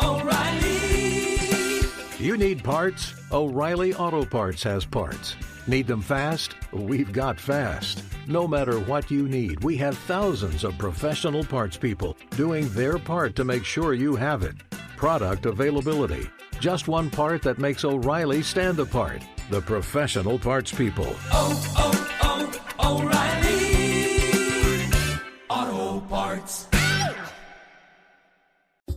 O'Reilly. You need parts? O'Reilly Auto Parts has parts. Need them fast? We've got fast. No matter what you need, we have thousands of professional parts people doing their part to make sure you have it. Product availability. Just one part that makes O'Reilly stand apart. The professional parts people. O'Reilly Auto Parts.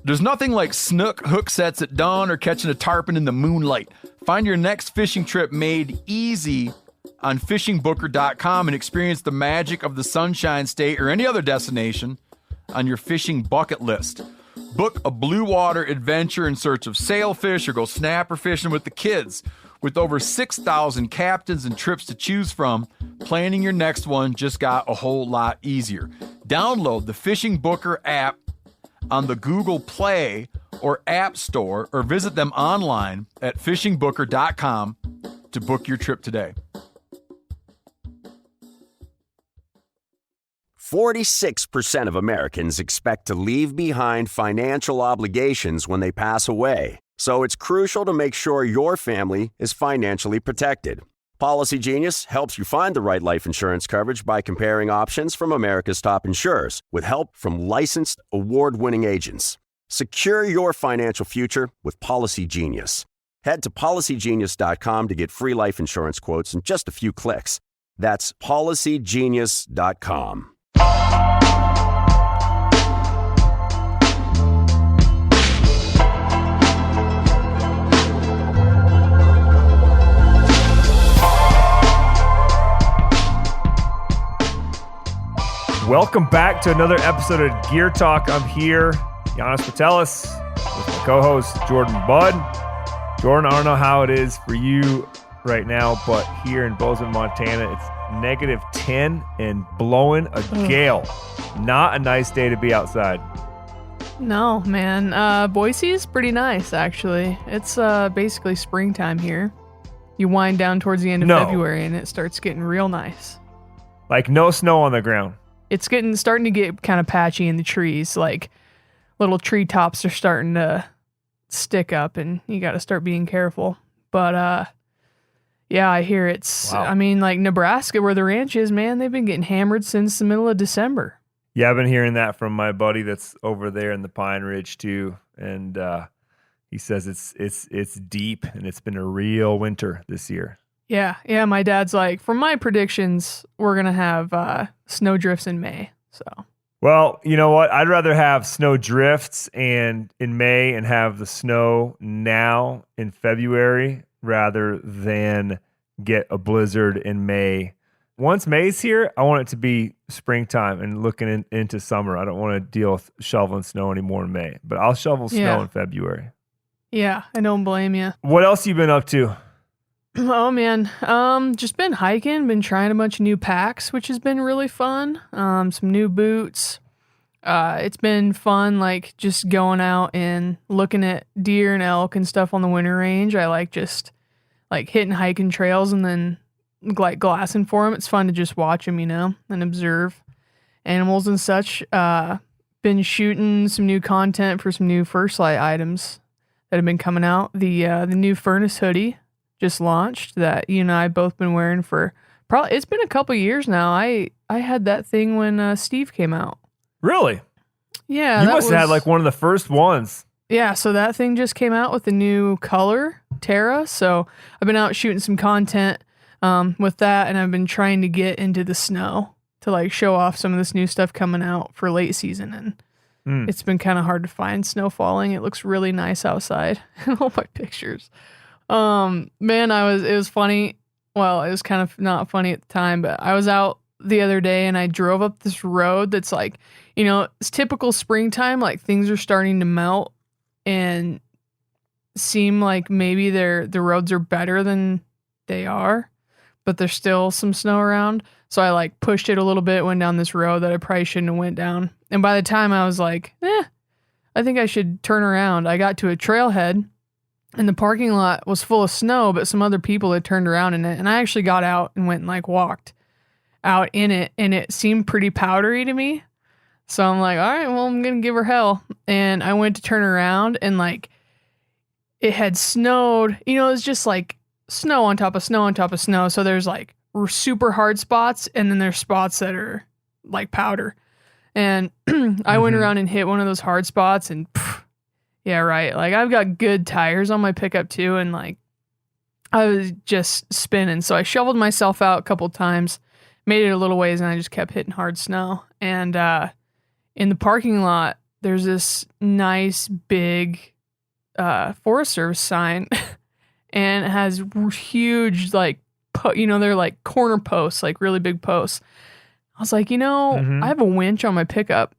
There's nothing like snook hook sets at dawn or catching a tarpon in the moonlight. Find your next fishing trip made easy on fishingbooker.com and experience the magic of the Sunshine State or any other destination on your fishing bucket list. Book a blue water adventure in search of sailfish or go snapper fishing with the kids. With over 6,000 captains and trips to choose from, planning your next one just got a whole lot easier. Download the Fishing Booker app on the Google Play or App Store, or visit them online at fishingbooker.com to book your trip today. 46% of Americans expect to leave behind financial obligations when they pass away. So it's crucial to make sure your family is financially protected. Policy Genius helps you find the right life insurance coverage by comparing options from America's top insurers with help from licensed, award-winning agents. Secure your financial future with Policy Genius. Head to policygenius.com to get free life insurance quotes in just a few clicks. That's policygenius.com. Welcome back to another episode of Gear Talk. I'm here, Janis with my co-host Jordan Budd. Jordan, I don't know how it is for you right now, but here in Bozeman, Montana, it's -10 and blowing a gale. Not a nice day to be outside. No, man. Boise's pretty nice, actually. It's basically springtime here. You wind down towards the end of February, and it starts getting real nice. Like no snow on the ground. It's starting to get kind of patchy in the trees. Like little tree tops are starting to stick up, and you got to start being careful. But yeah, I hear it's. Wow. I mean, like Nebraska, where the ranch is, man, they've been getting hammered since the middle of December. Yeah, I've been hearing that from my buddy that's over there in the Pine Ridge too, and he says it's deep and it's been a real winter this year. Yeah. My dad's like, from my predictions, we're gonna have snow drifts in May. So. Well, you know what? I'd rather have snow drifts in May and have the snow now in February rather than get a blizzard in May. Once May's here, I want it to be springtime and looking into summer. I don't want to deal with shoveling snow anymore in May, but I'll shovel snow in February. Yeah, I don't blame you. What else you been up to? Oh man, just been hiking, been trying a bunch of new packs, which has been really fun. Some new boots. It's been fun, like just going out and looking at deer and elk and stuff on the winter range. I like just like hitting hiking trails and then like glassing for them. It's fun to just watch them, and observe animals and such. Been shooting some new content for some new First Light items that have been coming out. The new Furnace hoodie just launched that you and I both been wearing for probably, it's been a couple years now. I had that thing when Steve came out. Really? Yeah. You must have had like one of the first ones. Yeah, so that thing just came out with the new color, Terra. So I've been out shooting some content with that, and I've been trying to get into the snow to like show off some of this new stuff coming out for late season. And it's been kind of hard to find snow falling. It looks really nice outside in all my pictures. Man, it was funny. Well, it was kind of not funny at the time, but I was out the other day and I drove up this road that's like, it's typical springtime, like things are starting to melt and seem like maybe the roads are better than they are, but there's still some snow around. So I like pushed it a little bit, went down this road that I probably shouldn't have went down. And by the time I was like, I think I should turn around, I got to a trailhead. And the parking lot was full of snow, but some other people had turned around in it. And I actually got out and went and like walked out in it, and it seemed pretty powdery to me. So I'm like, all right, well, I'm going to give her hell. And I went to turn around and like it had snowed. You know, it was just like snow on top of snow on top of snow. So there's like super hard spots and then there's spots that are like powder. And I went around and hit one of those hard spots and yeah, right. Like I've got good tires on my pickup too. And like I was just spinning. So I shoveled myself out a couple times, made it a little ways, and I just kept hitting hard snow. And in the parking lot, there's this nice big Forest Service sign and it has huge, like, they're like corner posts, like really big posts. I was like, I have a winch on my pickup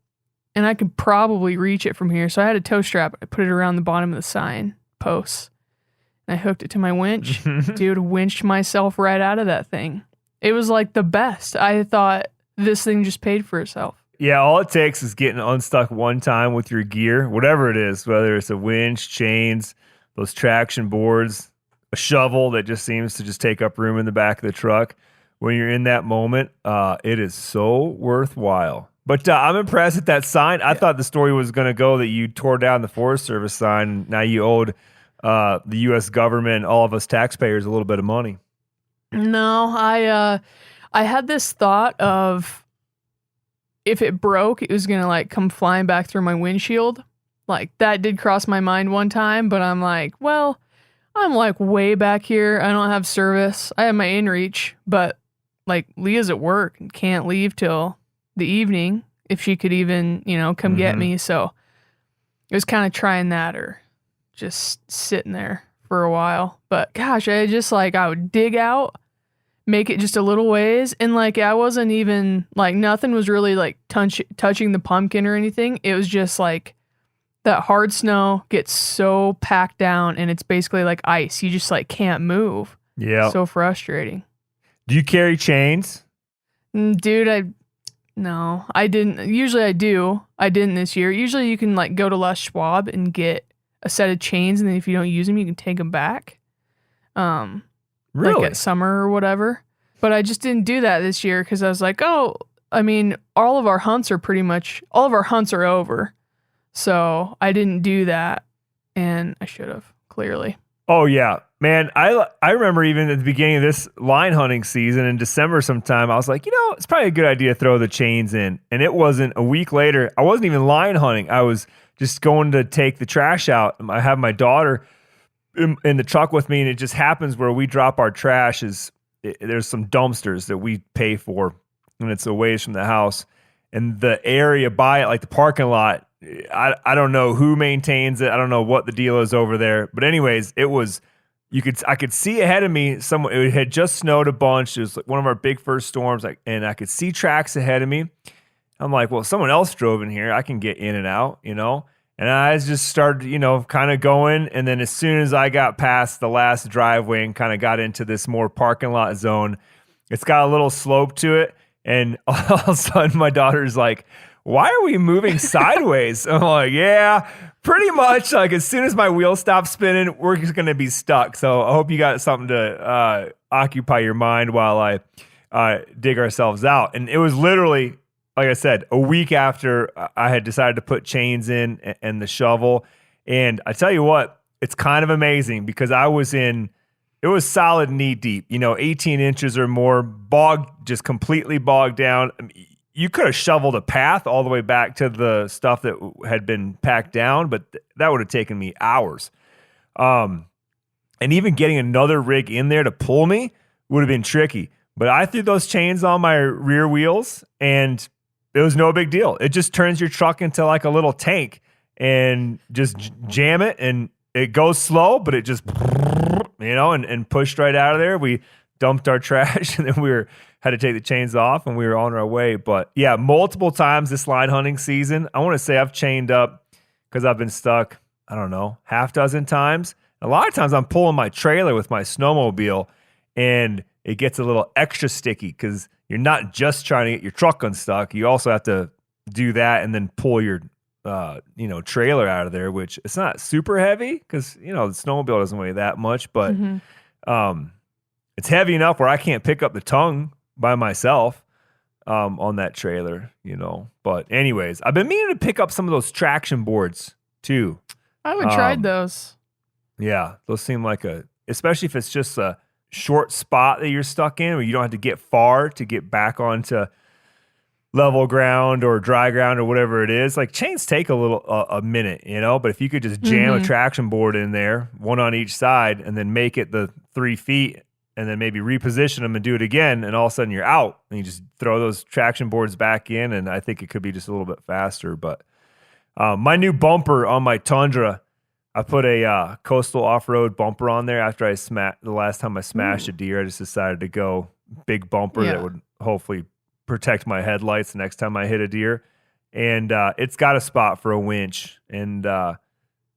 and I could probably reach it from here. So I had a tow strap. I put it around the bottom of the sign posts and I hooked it to my winch. Dude, winched myself right out of that thing. It was like the best. I thought this thing just paid for itself. Yeah, all it takes is getting unstuck one time with your gear, whatever it is, whether it's a winch, chains, those traction boards, a shovel that just seems to just take up room in the back of the truck. When you're in that moment, it is so worthwhile. But I'm impressed at that sign. I thought the story was going to go that you tore down the Forest Service sign, and now you owed the U.S. government and all of us taxpayers a little bit of money. No, I had this thought of if it broke, it was going to like come flying back through my windshield. Like that did cross my mind one time, but I'm like, well, I'm like way back here. I don't have service. I have my inReach, but like Leah's at work and can't leave till the evening if she could even, come get me. So it was kind of trying that or just sitting there for a while. But gosh, I would dig out, make it just a little ways. And like, I wasn't even like, nothing was really like touching the pumpkin or anything. It was just like that hard snow gets so packed down and it's basically like ice. You just like can't move. Yeah. So frustrating. Do you carry chains? Dude, no, I didn't. Usually I do. I didn't this year. Usually you can like go to Les Schwab and get a set of chains, and then if you don't use them, you can take them back. Really? Like at summer or whatever. But I just didn't do that this year because I was like, all of our hunts are over. So I didn't do that, and I should have, clearly. Oh, yeah. Man, I remember even at the beginning of this line hunting season in December sometime, I was like, it's probably a good idea to throw the chains in. And it wasn't a week later. I wasn't even line hunting. I was just going to take the trash out. I have my daughter in the truck with me, and it just happens where we drop our trash there's some dumpsters that we pay for, and it's a ways from the house. And the area by it, like the parking lot, I don't know who maintains it. I don't know what the deal is over there. But anyways, I could see ahead of me, it had just snowed a bunch. It was like one of our big first storms, and I could see tracks ahead of me. I'm like, well, someone else drove in here. I can get in and out, And I just started, kind of going. And then as soon as I got past the last driveway and kind of got into this more parking lot zone, it's got a little slope to it. And all of a sudden my daughter's like, why are we moving sideways? I'm like, yeah, pretty much. Like as soon as my wheels stop spinning, we're just going to be stuck. So I hope you got something to occupy your mind while I dig ourselves out. And it was literally, like I said, a week after I had decided to put chains in and the shovel. And I tell you what, it's kind of amazing because it was solid knee deep, 18 inches or more, just completely bogged down. You could have shoveled a path all the way back to the stuff that had been packed down, but that would have taken me hours. And even getting another rig in there to pull me would have been tricky. But I threw those chains on my rear wheels, and it was no big deal. It just turns your truck into like a little tank and just jam it, and it goes slow, but it just, and pushed right out of there. We dumped our trash, and then had to take the chains off, and we were on our way. But yeah, multiple times this line hunting season, I want to say I've chained up because I've been stuck, I don't know, half dozen times. A lot of times I'm pulling my trailer with my snowmobile, and it gets a little extra sticky because you're not just trying to get your truck unstuck. You also have to do that and then pull your trailer out of there, which it's not super heavy because, the snowmobile doesn't weigh that much, but it's heavy enough where I can't pick up the tongue by myself. on that trailer, But anyways, I've been meaning to pick up some of those traction boards too. I haven't tried those. Yeah, those seem like especially if it's just a short spot that you're stuck in where you don't have to get far to get back onto level ground or dry ground or whatever it is. Like chains take a minute, but if you could just jam a traction board in there, one on each side, and then make it the 3 feet, and then maybe reposition them and do it again, and all of a sudden you're out, and you just throw those traction boards back in, and I think it could be just a little bit faster. But my new bumper on my Tundra, I put a coastal off-road bumper on there after the last time I smashed a deer. I just decided to go big bumper that would hopefully protect my headlights the next time I hit a deer. And it's got a spot for a winch, and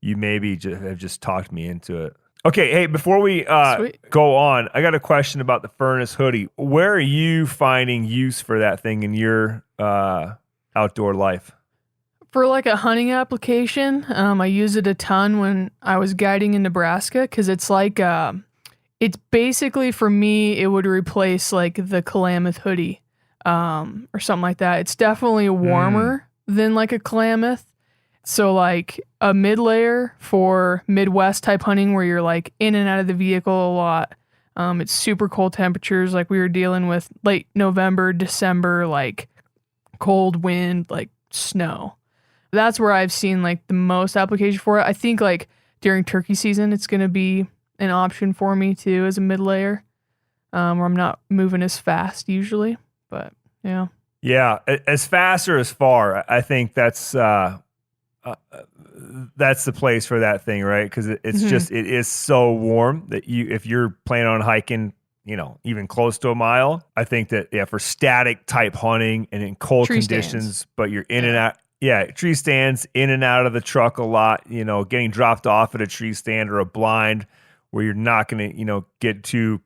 you maybe have just talked me into it. Okay, hey, before we go on, I got a question about the Furnace hoodie. Where are you finding use for that thing in your outdoor life? For like a hunting application, I use it a ton when I was guiding in Nebraska because it's like, it's basically for me, it would replace like the Klamath hoodie or something like that. It's definitely warmer than like a Klamath. So like a mid layer for Midwest type hunting where you're like in and out of the vehicle a lot. It's super cold temperatures. Like we were dealing with late November, December, like cold wind, like snow. That's where I've seen like the most application for it. I think like during turkey season, it's going to be an option for me too as a mid layer, where I'm not moving as fast usually, but yeah. Yeah. As fast or as far, I think that's the place for that thing, right? Because it's just, it is so warm that if you're planning on hiking, even close to a mile, I think that, for static type hunting and in cold conditions, but you're in and out. Yeah, tree stands, in and out of the truck a lot, getting dropped off at a tree stand or a blind where you're not going to, get too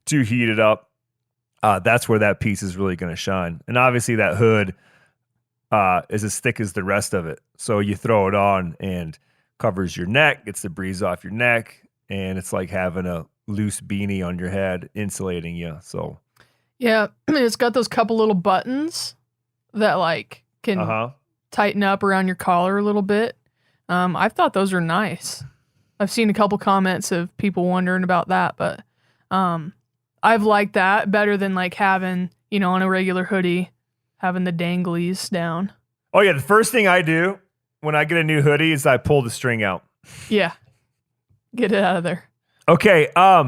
heated up. That's where that piece is really going to shine. And obviously that hood is as thick as the rest of it. So you throw it on and covers your neck, gets the breeze off your neck, and it's like having a loose beanie on your head, insulating you. So yeah, it's got those couple little buttons that like can tighten up around your collar a little bit. I've thought those are nice. I've seen a couple comments of people wondering about that, but I've liked that better than like having, on a regular hoodie, having the danglies down. Oh yeah, the first thing I do when I get a new hoodie is I pull the string out. Yeah. Get it out of there. Okay, 2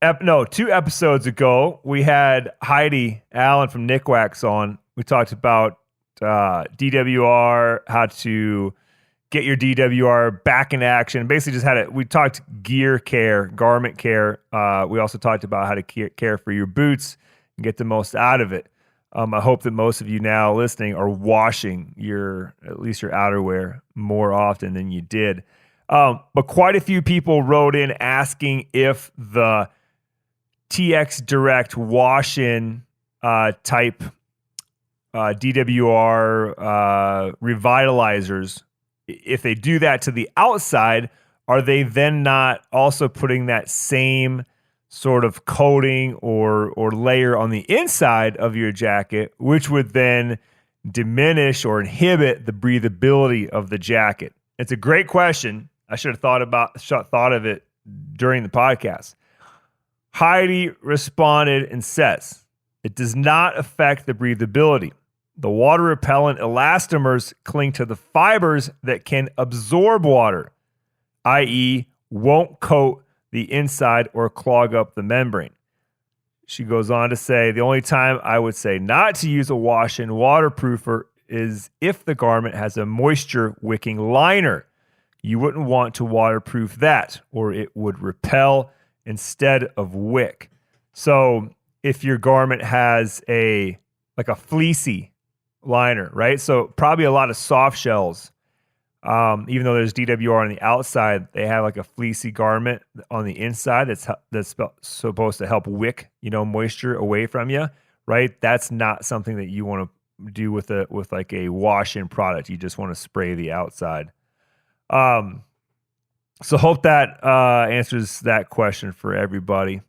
episodes ago, we had Heidi Allen from Nickwax on. We talked about DWR, how to get your DWR back in action. Basically just we talked gear care, garment care. We also talked about how to care for your boots and get the most out of it. I hope that most of you now listening are washing at least your outerwear more often than you did. But quite a few people wrote in asking if the TX Direct wash-in type DWR revitalizers, if they do that to the outside, are they then not also putting that same sort of coating or layer on the inside of your jacket, which would then diminish or inhibit the breathability of the jacket? It's a great question. I should have thought of it during the podcast. Heidi responded and says, it does not affect the breathability. The water repellent elastomers cling to the fibers that can absorb water, i.e. won't coat the inside or clog up the membrane. She goes on to say, the only time I would say not to use a wash-in waterproofer is if the garment has a moisture wicking liner. You wouldn't want to waterproof that, or it would repel instead of wick. So if your garment has a fleecy liner, right? So probably a lot of soft shells. Even though there's DWR on the outside, they have like a fleecy garment on the inside that's supposed to help wick, moisture away from you, right? That's not something that you want to do with like a wash-in product. You just want to spray the outside. So hope that answers that question for everybody.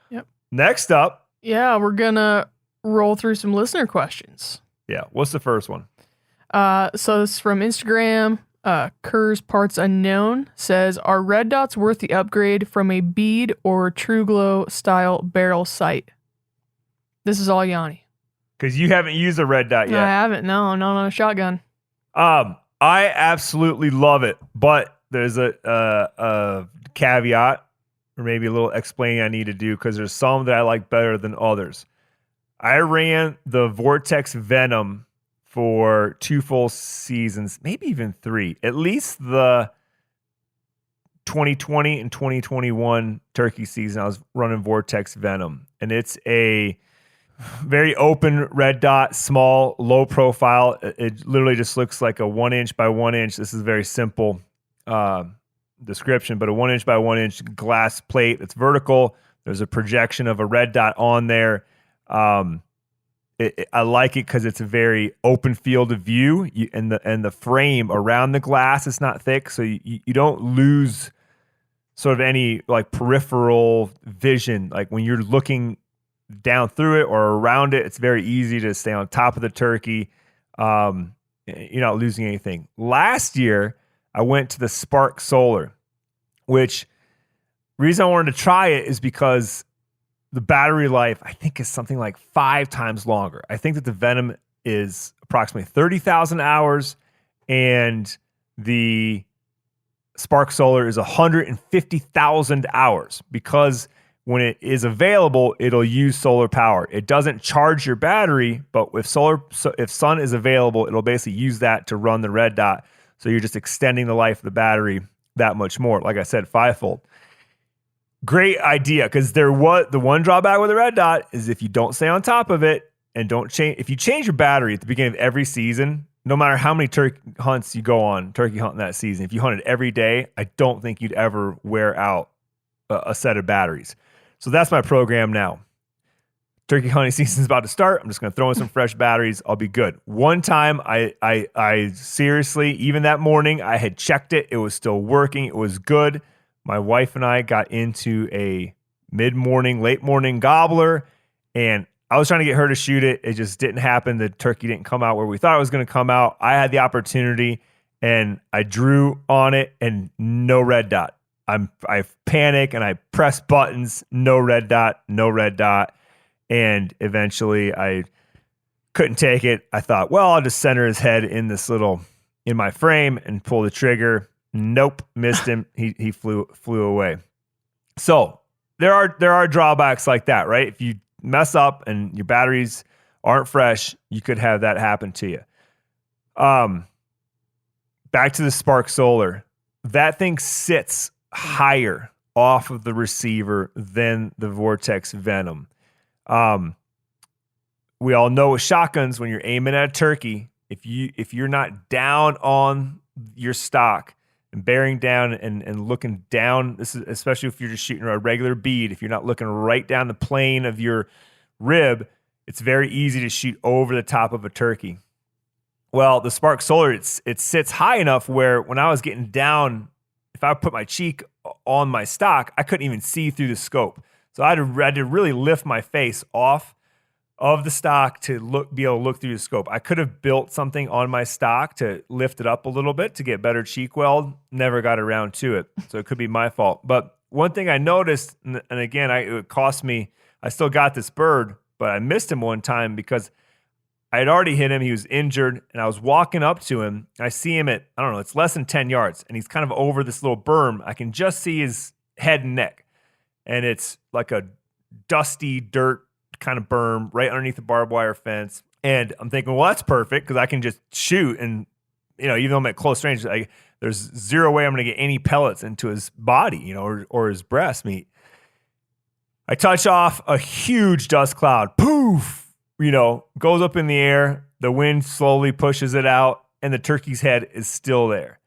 Yep. Next up. Yeah, we're gonna roll through some listener questions. Yeah. What's the first one? So it's from Instagram. Kerr's Parts Unknown says, are red dots worth the upgrade from a bead or True Glow style barrel sight? This is all Yanni. Because you haven't used a red dot yet. I haven't. No, shotgun. I absolutely love it, but there's a caveat, or maybe a little explaining I need to do, because there's some that I like better than others. I ran the Vortex Venom for 2 full seasons, maybe even 3, at least the 2020 and 2021 turkey season. I was running Vortex Venom, and it's a very open red dot, small, low profile. It literally just looks like a 1 inch by 1 inch. This is a very simple description, but a 1 inch by 1 inch glass plate that's vertical. There's a projection of a red dot on there. I like it because it's a very open field of view, and the frame around the glass is not thick, so you don't lose sort of any like peripheral vision. Like when you're looking down through it or around it, it's very easy to stay on top of the turkey. You're not losing anything. Last year, I went to the Spark Solar, which reason I wanted to try it is because the battery life, I think, is something like 5 times longer. I think that the Venom is approximately 30,000 hours, and the Spark Solar is 150,000 hours, because when it is available, it'll use solar power. It doesn't charge your battery, but if sun is available, it'll basically use that to run the red dot. So you're just extending the life of the battery that much more. Like I said, 5-fold. Great idea, because the one drawback with the red dot is if you don't stay on top of it and don't change. If you change your battery at the beginning of every season, no matter how many turkey hunts you go on, turkey hunting that season, if you hunted every day, I don't think you'd ever wear out a set of batteries. So that's my program now. Turkey hunting season's about to start. I'm just going to throw in some fresh batteries. I'll be good. One time, I seriously, even that morning, I had checked it. It was still working. It was good. My wife and I got into a mid-morning, late-morning gobbler, and I was trying to get her to shoot it. It just didn't happen. The turkey didn't come out where we thought it was going to come out. I had the opportunity, and I drew on it, and no red dot. I panic, and I press buttons, no red dot, and eventually I couldn't take it. I thought, well, I'll just center his head in my frame and pull the trigger. Nope, missed him. He flew away. So there are drawbacks like that, right? If you mess up and your batteries aren't fresh, you could have that happen to you. Back to the Spark Solar. That thing sits higher off of the receiver than the Vortex Venom. We all know with shotguns, when you're aiming at a turkey, if you're not down on your stock and bearing down and looking down, this is especially if you're just shooting a regular bead, if you're not looking right down the plane of your rib, it's very easy to shoot over the top of a turkey. Well, the Spark Solar, it sits high enough where when I was getting down, if I put my cheek on my stock, I couldn't even see through the scope. So I had to really lift my face off of the stock to be able to look through the scope. I could have built something on my stock to lift it up a little bit to get better cheek weld. Never got around to it, so it could be my fault. But one thing I noticed, and again, it cost me, I still got this bird, but I missed him one time because I had already hit him. He was injured, and I was walking up to him. I see him at, I don't know, it's less than 10 yards, and he's kind of over this little berm. I can just see his head and neck, and it's like a dusty dirt kind of berm right underneath the barbed wire fence. And I'm thinking, well, that's perfect because I can just shoot. And, even though I'm at close range, there's zero way I'm going to get any pellets into his body, or his breast meat. I touch off a huge dust cloud. Poof! Goes up in the air. The wind slowly pushes it out, and the turkey's head is still there.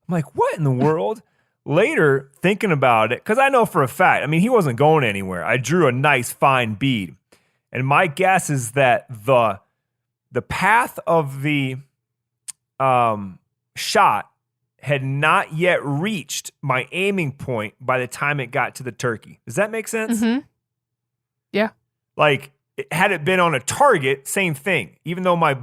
I'm like, what in the world? Later, thinking about it, because I know for a fact, he wasn't going anywhere. I drew a nice, fine bead. And my guess is that the path of the shot had not yet reached my aiming point by the time it got to the turkey. Does that make sense? Mm-hmm. Yeah. Like, Had it been on a target, same thing. Even though my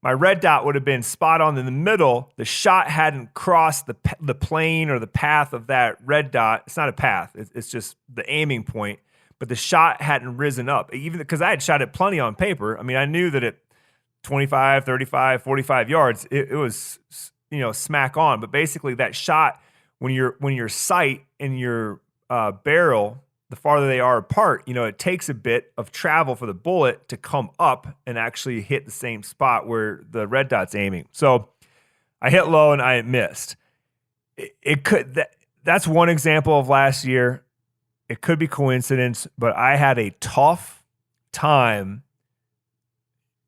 red dot would have been spot on in the middle, the shot hadn't crossed the plane or the path of that red dot. It's not a path. It's just the aiming point. But the shot hadn't risen up. Even because I had shot it plenty on paper. I mean, I knew that at 25, 35, 45 yards, it was, smack on. But basically that shot, when your sight and your barrel, the farther they are apart, it takes a bit of travel for the bullet to come up and actually hit the same spot where the red dot's aiming. So I hit low and I missed. That's one example of last year. It could be coincidence, but I had a tough time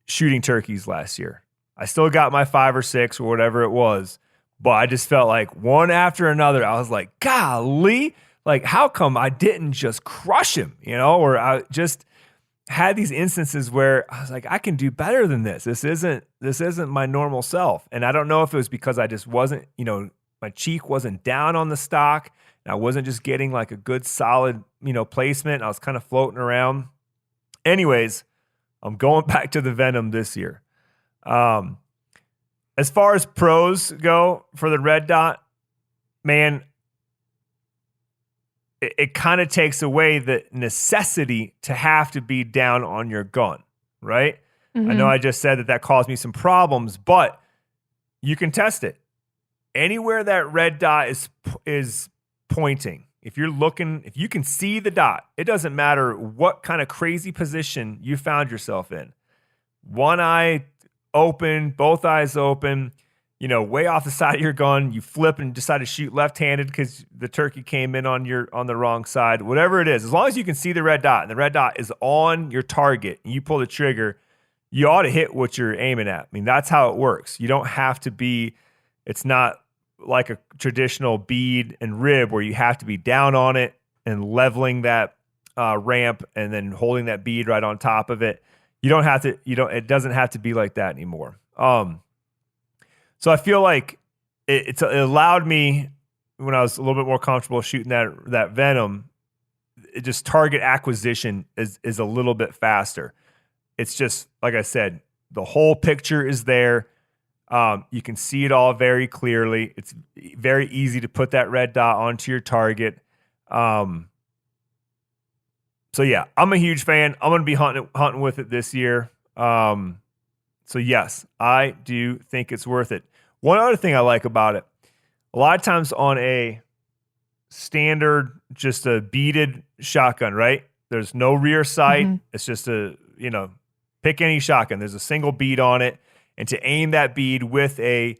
shooting turkeys last year. I still got my 5 or 6 or whatever it was, but I just felt like one after another, I was like, golly, like how come I didn't just crush him, or I just had these instances where I was like, I can do better than this. This isn't my normal self. And I don't know if it was because I just wasn't, my cheek wasn't down on the stock. And I wasn't just getting like a good solid, placement. I was kind of floating around. Anyways, I'm going back to the Venom this year. As far as pros go for the red dot, man, it kind of takes away the necessity to have to be down on your gun, right? Mm-hmm. I know I just said that caused me some problems, but you can test it. Anywhere that red dot is pointing, if you can see the dot, it doesn't matter what kind of crazy position you found yourself in. One eye open, both eyes open, way off the side of your gun, you flip and decide to shoot left-handed because the turkey came in on the wrong side, whatever it is, as long as you can see the red dot and the red dot is on your target and you pull the trigger, you ought to hit what you're aiming at. I mean, that's how it works. You don't have to be, it's not like a traditional bead and rib where you have to be down on it and leveling that ramp and then holding that bead right on top of it. You don't have to, it doesn't have to be like that anymore. So I feel like it allowed me, when I was a little bit more comfortable shooting that Venom, it just target acquisition is a little bit faster. It's just, like I said, the whole picture is there. You can see it all very clearly. It's very easy to put that red dot onto your target. So yeah, I'm a huge fan. I'm going to be hunting with it this year. So yes, I do think it's worth it. One other thing I like about it, a lot of times on a standard, just a beaded shotgun, right? There's no rear sight. Mm-hmm. It's just pick any shotgun. There's a single bead on it. And to aim that bead with to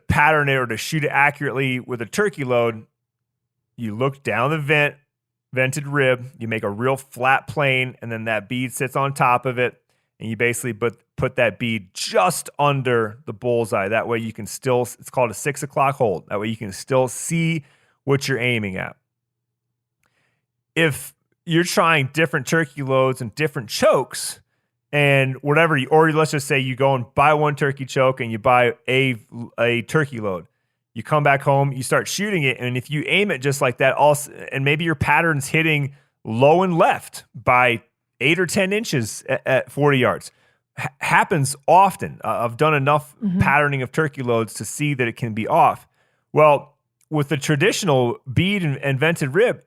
pattern it or to shoot it accurately with a turkey load, you look down the vented rib, you make a real flat plane, and then that bead sits on top of it, and you basically put that bead just under the bullseye. That way you can still, it's called a 6 o'clock hold. That way you can still see what you're aiming at. If you're trying different turkey loads and different chokes, and whatever, or let's just say you go and buy one turkey choke and you buy a turkey load. You come back home, you start shooting it, and if you aim it just like that, and maybe your pattern's hitting low and left by 8 or 10 inches at 40 yards. Happens often. I've done enough patterning of turkey loads to see that it can be off. Well, with the traditional bead and vented rib,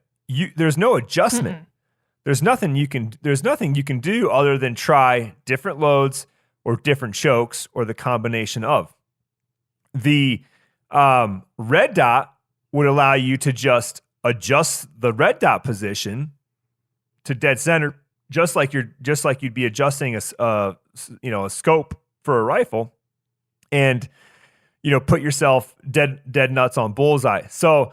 there's no adjustment. Mm-hmm. There's nothing you can do other than try different loads or different chokes or the combination of. The red dot would allow you to just adjust the red dot position to dead center, just like you'd be adjusting a scope for a rifle, and put yourself dead nuts on bullseye. So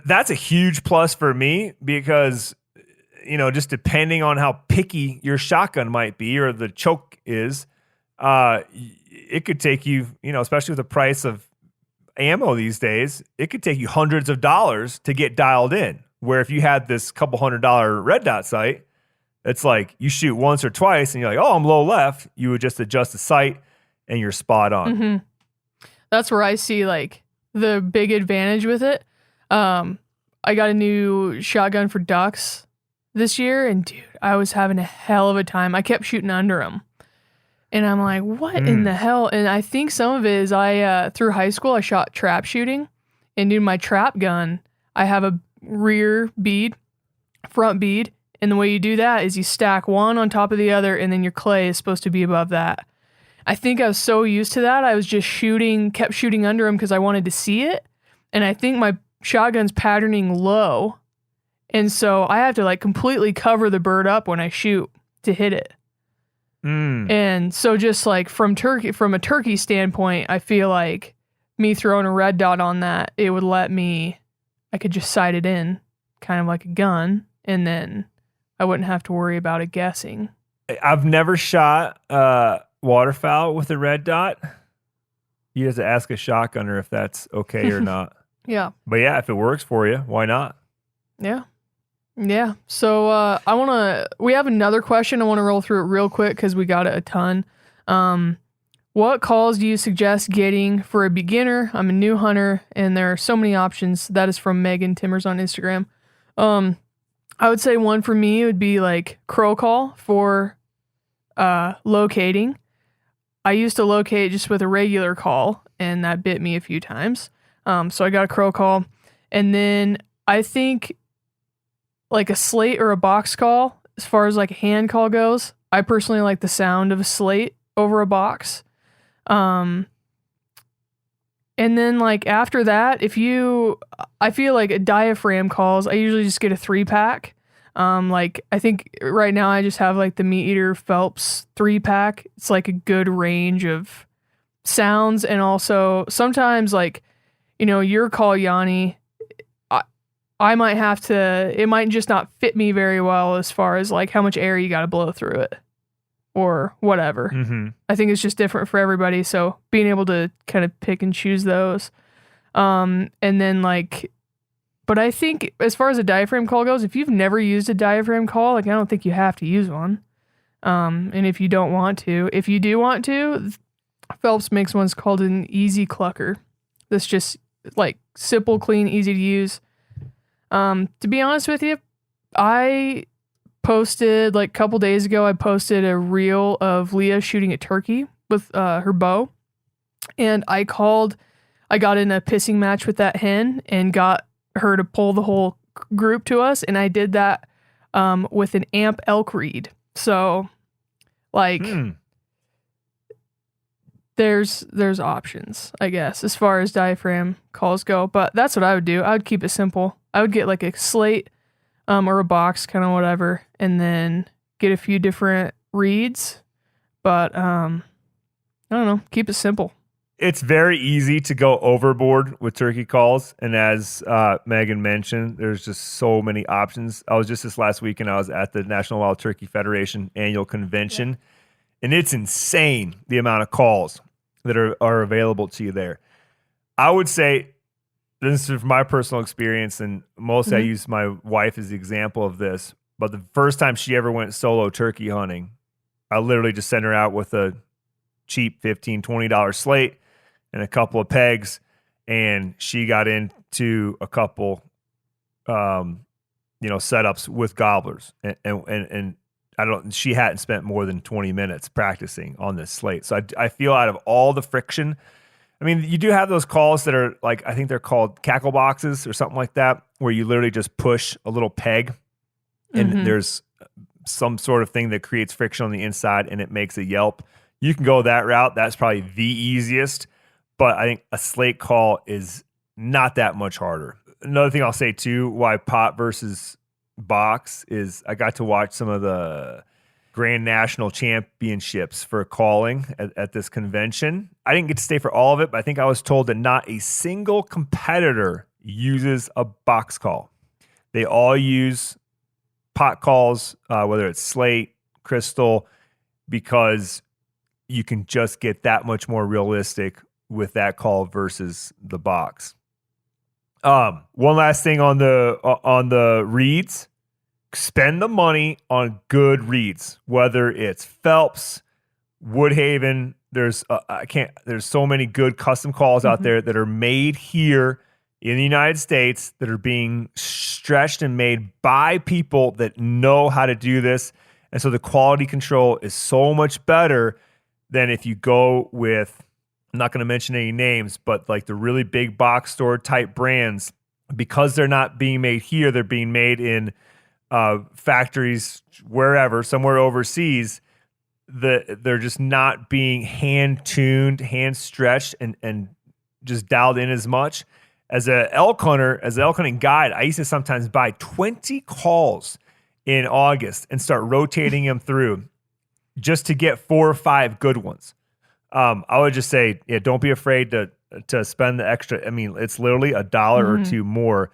that's a huge plus for me because, just depending on how picky your shotgun might be or the choke is, it could take you, especially with the price of ammo these days, it could take you hundreds of dollars to get dialed in. Where if you had this couple $100 red dot sight, it's like you shoot once or twice and you're like, oh, I'm low left. You would just adjust the sight and you're spot on. Mm-hmm. That's where I see like the big advantage with it. I got a new shotgun for ducks this year, and dude, I was having a hell of a time. I kept shooting under them. And I'm like, what in the hell? And I think some of it is through high school, I shot trap shooting. And dude, my trap gun, I have a rear bead, front bead. And the way you do that is you stack one on top of the other, and then your clay is supposed to be above that. I think I was so used to that. I was just kept shooting under them because I wanted to see it. And I think my shotgun's patterning low. And so I have to like completely cover the bird up when I shoot to hit it. And so just like from a turkey standpoint, I feel like me throwing a red dot on that, it would I could just sight it in kind of like a gun, and then I wouldn't have to worry about it guessing. I've never shot waterfowl with a red dot. You have to ask a shotgunner if that's okay or not. Yeah. But yeah, if it works for you, why not? Yeah. Yeah. So we have another question. I want to roll through it real quick because we got it a ton. What calls do you suggest getting for a beginner? I'm a new hunter and there are so many options. That is from Megan Timmers on Instagram. I would say one for me would be like crow call for locating. I used to locate just with a regular call and that bit me a few times. So I got a crow call. And then I think like a slate or a box call, as far as like a hand call goes, I personally like the sound of a slate over a box. And then like after that, I feel like a diaphragm calls, I usually just get a 3-pack. Like I think right now I just have like the Meat Eater Phelps 3-pack. It's like a good range of sounds. And also sometimes like, your call, Yanni, I might have to, it might just not fit me very well as far as like how much air you got to blow through it or whatever. Mm-hmm. I think it's just different for everybody. So being able to kind of pick and choose those. And then like, but I think as far as a diaphragm call goes, if you've never used a diaphragm call, like I don't think you have to use one. And if you don't want to, if you do want to, Phelps makes one's called an easy clucker. That's just like simple, clean, easy to use. To be honest with you, I posted like a couple days ago, I posted a reel of Leah shooting a turkey with her bow. And I got in a pissing match with that hen and got her to pull the whole group to us. And I did that with an amp elk reed. So like there's options, I guess, as far as diaphragm calls go. But that's what I would do. I would keep it simple. I would get like a slate or a box, kind of whatever, and then get a few different reeds. But I don't know, keep it simple. It's very easy to go overboard with turkey calls. And as Megan mentioned, there's just so many options. I was just this last weekend, I was at the National Wild Turkey Federation annual convention. Yeah. And it's insane the amount of calls that are available to you there. I would say, this is from my personal experience, and mostly I use my wife as the example of this, but the first time she ever went solo turkey hunting, I literally just sent her out with a cheap $15, $20 slate and a couple of pegs, and she got into a couple setups with gobblers. And she hadn't spent more than 20 minutes practicing on this slate. So I feel out of all the friction, I mean, you do have those calls that are like, I think they're called cackle boxes or something like that, where you literally just push a little peg and there's some sort of thing that creates friction on the inside and it makes a yelp. You can go that route. That's probably the easiest, but I think a slate call is not that much harder. Another thing I'll say too, why pot versus box is I got to watch some of the Grand National Championships for calling at this convention. I didn't get to stay for all of it, but I think I was told that not a single competitor uses a box call. They all use pot calls, whether it's slate, crystal, because you can just get that much more realistic with that call versus the box. One last thing on the reeds. Spend the money on good reeds, whether it's Phelps, Woodhaven. There's so many good custom calls out there that are made here in the United States that are being stretched and made by people that know how to do this. And so the quality control is so much better than if you go with, I'm not going to mention any names, but like the really big box store type brands, because they're not being made here, they're being made in factories wherever, somewhere overseas. They're just not being hand tuned, hand stretched, and just dialed in as much. As an elk hunting guide, I used to sometimes buy 20 calls in August and start rotating them through just to get 4 or 5 good ones. I would just say, don't be afraid to spend the extra. I mean, it's literally $1 or $2 more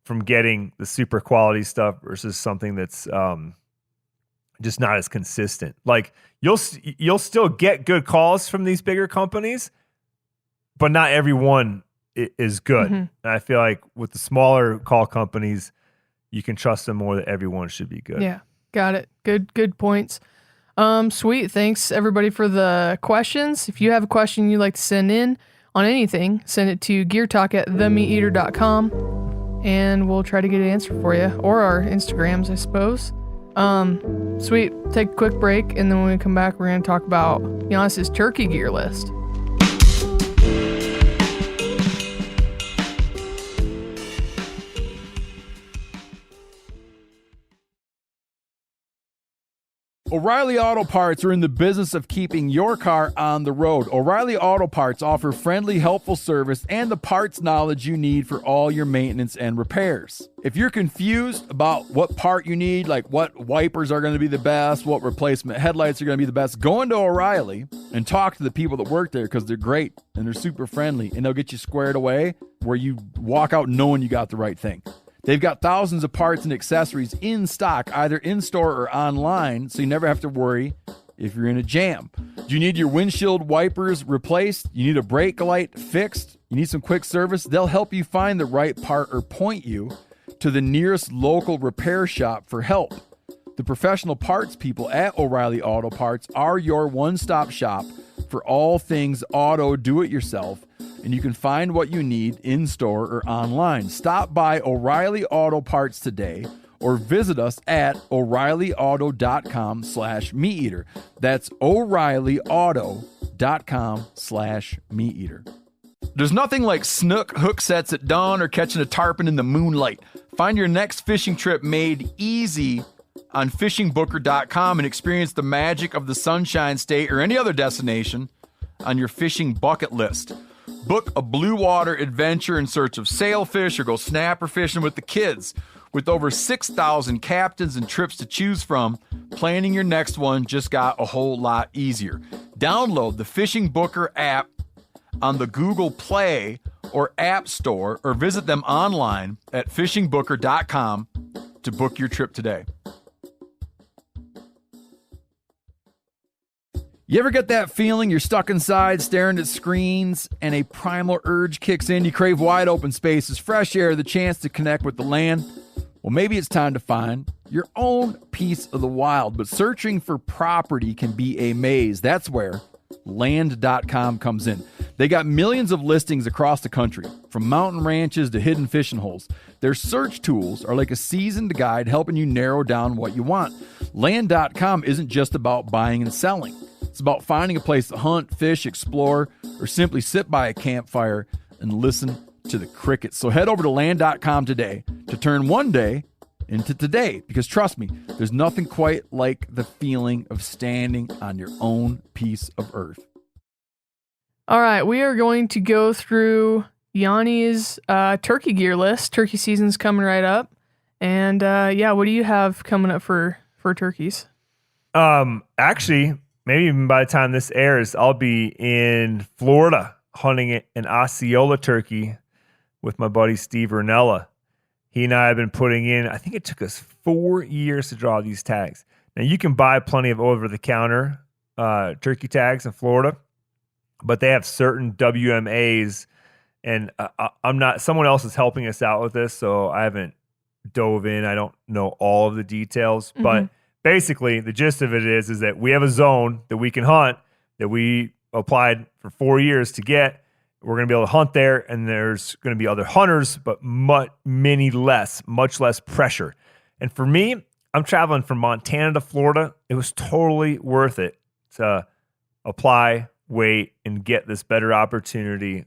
from getting the super quality stuff versus something that's just not as consistent. Like you'll still get good calls from these bigger companies, but not every one is good. And I feel like with the smaller call companies, you can trust them more that everyone should be good. Yeah, got it. Good points. Sweet. Thanks everybody for the questions. If you have a question you'd like to send in on anything, send it to geartalk@themeateater.com and we'll try to get an answer for you, or our Instagrams, I suppose. Sweet. Take a quick break, and then when we come back, we're going to talk about Janis' turkey gear list. O'Reilly Auto Parts are in the business of keeping your car on the road. O'Reilly Auto Parts offer friendly, helpful service and the parts knowledge you need for all your maintenance and repairs. If you're confused about what part you need, like what wipers are going to be the best, what replacement headlights are going to be the best, go into O'Reilly and talk to the people that work there, because they're great and they're super friendly, and they'll get you squared away where you walk out knowing you got the right thing. They've got thousands of parts and accessories in stock, either in-store or online, so you never have to worry if you're in a jam. Do you need your windshield wipers replaced? You need a brake light fixed? You need some quick service? They'll help you find the right part or point you to the nearest local repair shop for help. The professional parts people at O'Reilly Auto Parts are your one-stop shop for all things auto do-it-yourself, and you can find what you need in-store or online. Stop by O'Reilly Auto Parts today or visit us at O'ReillyAuto.com/MeatEater. That's O'ReillyAuto.com/MeatEater. There's nothing like snook hook sets at dawn or catching a tarpon in the moonlight. Find your next fishing trip made easy on fishingbooker.com and experience the magic of the Sunshine State or any other destination on your fishing bucket list. Book a blue water adventure in search of sailfish or go snapper fishing with the kids. With over 6,000 captains and trips to choose from, planning your next one just got a whole lot easier. Download the Fishing Booker app on the Google Play or App Store, or visit them online at fishingbooker.com to book your trip today. You ever get that feeling you're stuck inside staring at screens and a primal urge kicks in? You crave wide open spaces, fresh air, the chance to connect with the land. Well, maybe it's time to find your own piece of the wild, but searching for property can be a maze. That's where Land.com comes in. They got millions of listings across the country, from mountain ranches to hidden fishing holes. Their search tools are like a seasoned guide helping you narrow down what you want. Land.com isn't just about buying and selling. It's about finding a place to hunt, fish, explore, or simply sit by a campfire and listen to the crickets. So head over to Land.com today to turn one day into today, because trust me, there's nothing quite like the feeling of standing on your own piece of earth. All right, we are going to go through Janis' turkey gear list. Turkey season's coming right up. And what do you have coming up for turkeys? Actually, maybe even by the time this airs, I'll be in Florida hunting an Osceola turkey with my buddy Steve Ranella. He and I have been putting in, I think it took us 4 years to draw these tags. Now, you can buy plenty of over-the-counter turkey tags in Florida, but they have certain WMAs, and someone else is helping us out with this, so I haven't dove in. I don't know all of the details, but basically, the gist of it is that we have a zone that we can hunt that we applied for 4 years to get, We're going to be able to hunt there, and there's going to be other hunters, but much less pressure. And for me, I'm traveling from Montana to Florida. It was totally worth it to apply, wait, and get this better opportunity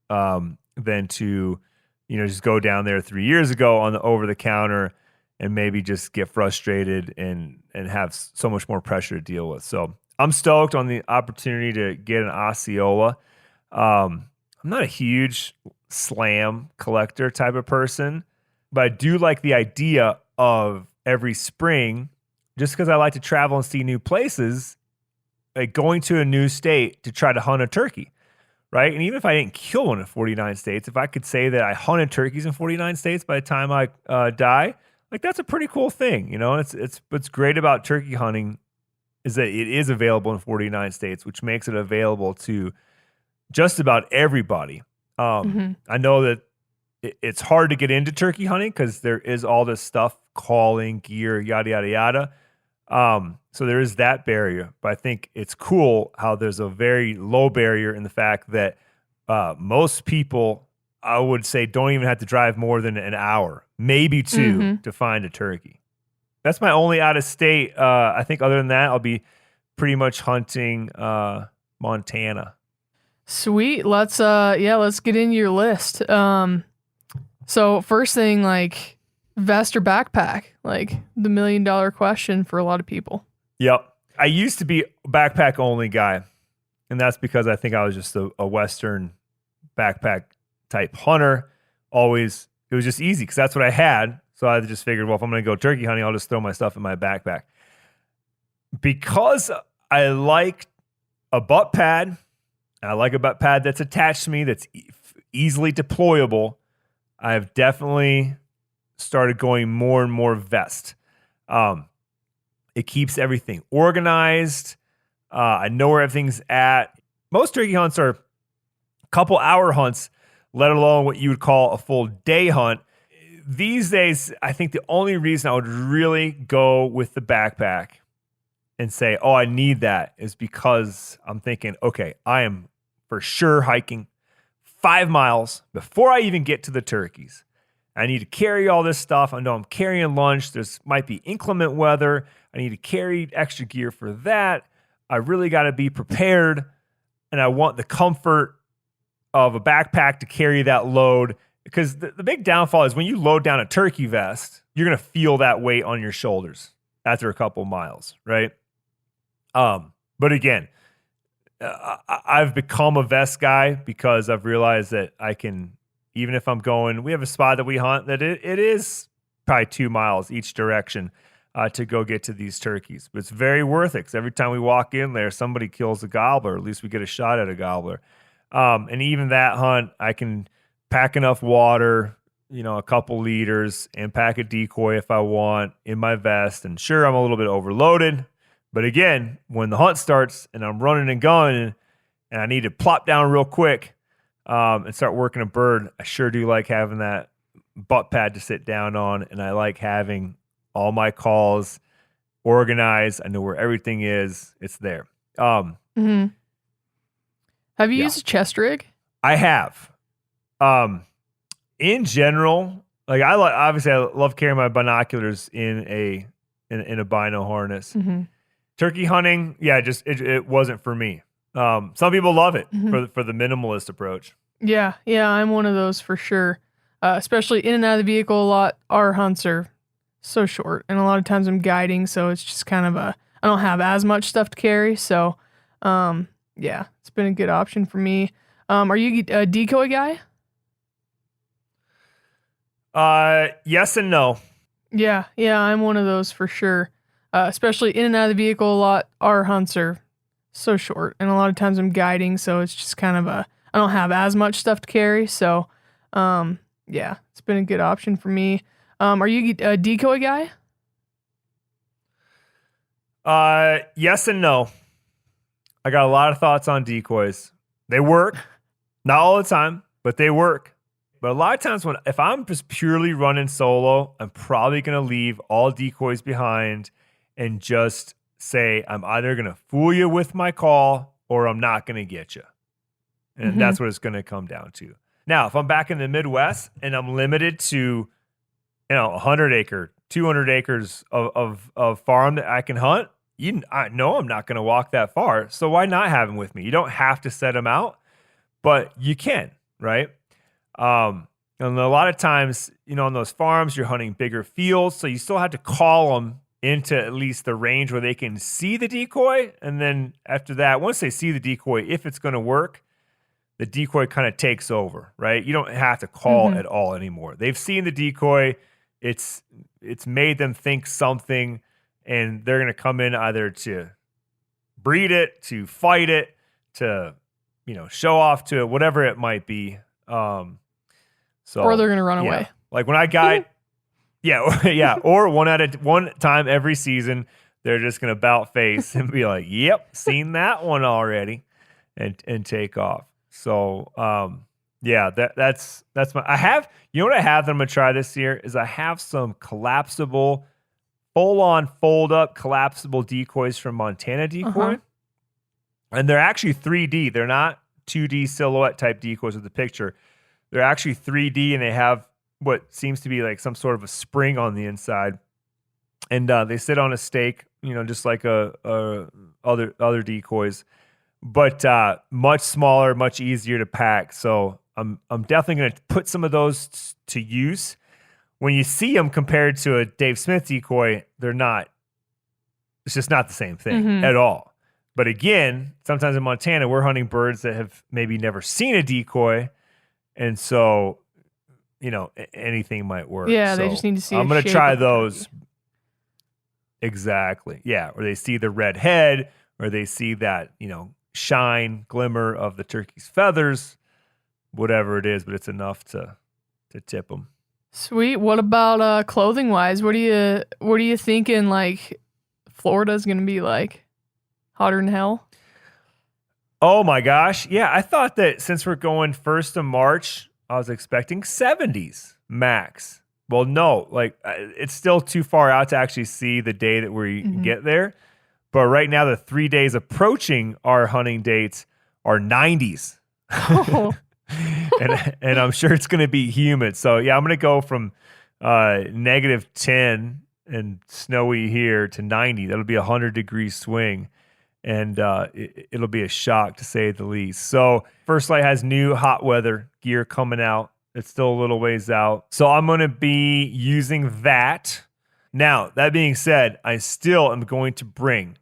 than to, just go down there 3 years ago on the over-the-counter and maybe just get frustrated and have so much more pressure to deal with. So I'm stoked on the opportunity to get an Osceola. I'm not a huge slam collector type of person, but I do like the idea of every spring, just because I like to travel and see new places, like going to a new state to try to hunt a turkey, right? And even if I didn't kill one in 49 states, if I could say that I hunted turkeys in 49 states by the time I die, like that's a pretty cool thing, And it's what's great about turkey hunting is that it is available in 49 states, which makes it available to just about everybody. I know that it's hard to get into turkey hunting because there is all this stuff, calling, gear, yada, yada, yada. So there is that barrier. But I think it's cool how there's a very low barrier in the fact that most people, I would say, don't even have to drive more than an hour, maybe two, to find a turkey. That's my only out of state. I think other than that, I'll be pretty much hunting Montana. Sweet. Let's get in your list. So first thing, like vest or backpack, like the $1 million question for a lot of people. Yep. I used to be a backpack only guy, and that's because I think I was just a Western backpack type hunter. Always, it was just easy because that's what I had. So I just figured, well, if I'm going to go turkey hunting, I'll just throw my stuff in my backpack. Because I like a butt pad, and I like a butt pad that's attached to me, that's easily deployable, I've definitely started going more and more vest. It keeps everything organized. I know where everything's at. Most turkey hunts are a couple hour hunts, let alone what you would call a full day hunt. These days, I think the only reason I would really go with the backpack and say, oh, I need that, is because I'm thinking, okay, I am for sure hiking 5 miles before I even get to the turkeys. I need to carry all this stuff. I know I'm carrying lunch. There's might be inclement weather. I need to carry extra gear for that. I really got to be prepared, and I want the comfort of a backpack to carry that load, because the big downfall is when you load down a turkey vest, you're going to feel that weight on your shoulders after a couple miles, right? But again, I've become a vest guy because I've realized that I can, even if I'm going, we have a spot that we hunt that it is probably 2 miles each direction to go get to these turkeys. But it's very worth it because every time we walk in there, somebody kills a gobbler. At least we get a shot at a gobbler. And even that hunt, I can pack enough water, a couple liters, and pack a decoy if I want in my vest. And sure, I'm a little bit overloaded. But again, when the hunt starts and I'm running and gunning and I need to plop down real quick and start working a bird, I sure do like having that butt pad to sit down on. And I like having all my calls organized. I know where everything is. It's there. Have you used a chest rig? I have. In general, like obviously I love carrying my binoculars in a bino harness. Turkey hunting, it wasn't for me. Some people love it for the minimalist approach. Yeah, I'm one of those for sure. Especially in and out of the vehicle a lot. Our hunts are so short, and a lot of times I'm guiding, so it's just kind of I don't have as much stuff to carry. So, it's been a good option for me. Are you a decoy guy? Yes and no. Yeah, I'm one of those for sure. Especially in and out of the vehicle a lot. Our hunts are so short, and a lot of times I'm guiding, so it's just kind of I don't have as much stuff to carry. So, it's been a good option for me. Are you a decoy guy? Yes and no. I got a lot of thoughts on decoys. They work. Not all the time, but they work. But a lot of times if I'm just purely running solo, I'm probably going to leave all decoys behind and just say, I'm either going to fool you with my call or I'm not going to get you. And that's what it's going to come down to. Now, if I'm back in the Midwest and I'm limited to, 100 acre, 200 acres of farm that I can hunt, I know I'm not going to walk that far. So why not have them with me? You don't have to set them out, but you can, right? And a lot of times, on those farms, you're hunting bigger fields. So you still have to call them into at least the range where they can see the decoy. And then after that, once they see the decoy, if it's going to work, the decoy kind of takes over, right? You don't have to call at all anymore. They've seen the decoy. It's made them think something, and they're going to come in either to breed it, to fight it, to, show off to it, whatever it might be. Or they're going to run away. Like when I got, or one time every season, they're just going to bout face and be like, yep, seen that one already, and take off. So, that's my, what I have that I'm going to try this year is I have some collapsible, full-on fold-up collapsible decoys from Montana Decoy. And they're actually 3D. They're not 2D silhouette type decoys with the picture. They're actually 3D, and they have what seems to be like some sort of a spring on the inside. And they sit on a stake, just like other decoys. But much smaller, much easier to pack. So I'm definitely going to put some of those to use. When you see them compared to a Dave Smith decoy, they're not. It's just not the same thing at all. But again, sometimes in Montana, we're hunting birds that have maybe never seen a decoy, and so anything might work. Yeah, so they just need to see. I'm going to try those. Exactly. Yeah, or they see the red head, or they see that shine, glimmer of the turkey's feathers, whatever it is, but it's enough to tip them. Sweet. What about clothing wise? What are you thinking? Like Florida's gonna be like hotter than hell? Oh my gosh, yeah. I thought that since we're going 1st of March, I was expecting 70s max. Well, no, it's still too far out to actually see the day that we get there. But right now, the 3 days approaching our hunting dates are 90s. Oh. and I'm sure it's going to be humid. So, yeah, I'm going to go from -10 and snowy here to 90. That'll be a 100-degree swing. And it'll be a shock, to say the least. So, First Light has new hot weather gear coming out. It's still a little ways out. So, I'm going to be using that. Now, that being said, I still am going to bring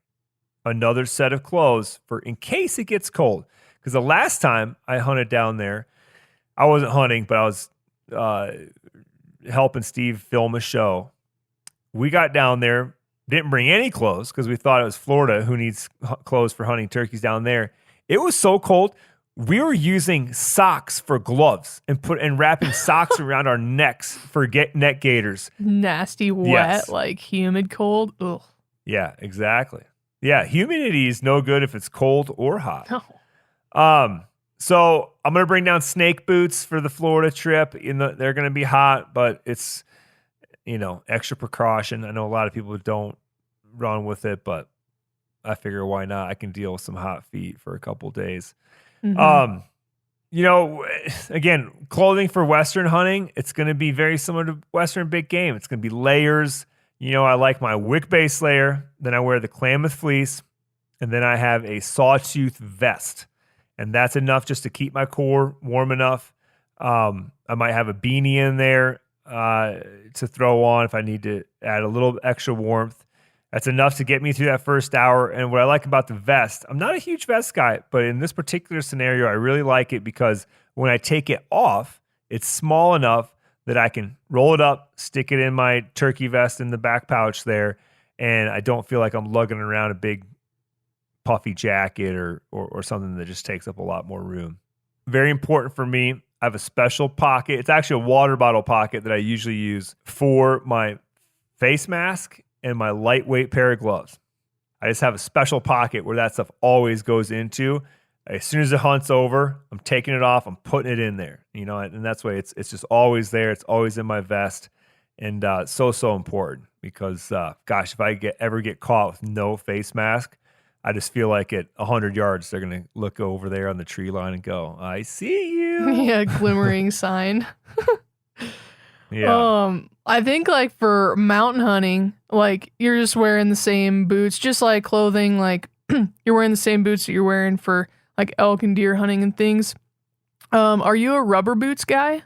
another set of clothes for in case it gets cold. Because the last time I hunted down there, I wasn't hunting, but I was helping Steve film a show. We got down there, didn't bring any clothes because we thought it was Florida. Who needs clothes for hunting turkeys down there? It was so cold. We were using socks for gloves and wrapping socks around our necks for neck gaiters. Nasty, wet, like humid, cold. Ugh. Yeah, exactly. Yeah, humidity is no good if it's cold or hot. No. So I'm going to bring down snake boots for the Florida trip. They're going to be hot, but it's, extra precaution. I know a lot of people don't run with it, but I figure why not? I can deal with some hot feet for a couple days. Again, clothing for Western hunting, it's going to be very similar to Western big game. It's going to be layers. I like my wick base layer. Then I wear the Klamath fleece. And then I have a sawtooth vest. And that's enough just to keep my core warm enough. I might have a beanie in there to throw on if I need to add a little extra warmth. That's enough to get me through that first hour. And what I like about the vest, I'm not a huge vest guy, but in this particular scenario, I really like it because when I take it off, it's small enough that I can roll it up, stick it in my turkey vest in the back pouch there, and I don't feel like I'm lugging around a big puffy jacket or something that just takes up a lot more room. Very important for me. I have a special pocket. It's actually a water bottle pocket that I usually use for my face mask and my lightweight pair of gloves. I just have a special pocket where that stuff always goes into. As soon as the hunt's over, I'm taking it off, I'm putting it in there, and that's why it's just always there. It's always in my vest. And so important because, if I ever get caught with no face mask, I just feel like at 100 yards, they're going to look over there on the tree line and go, I see you. Yeah, glimmering sign. Yeah. I think like for mountain hunting, like you're just wearing the same boots, just like clothing, like you're wearing the same boots that you're wearing for like elk and deer hunting and things. Are you a rubber boots guy?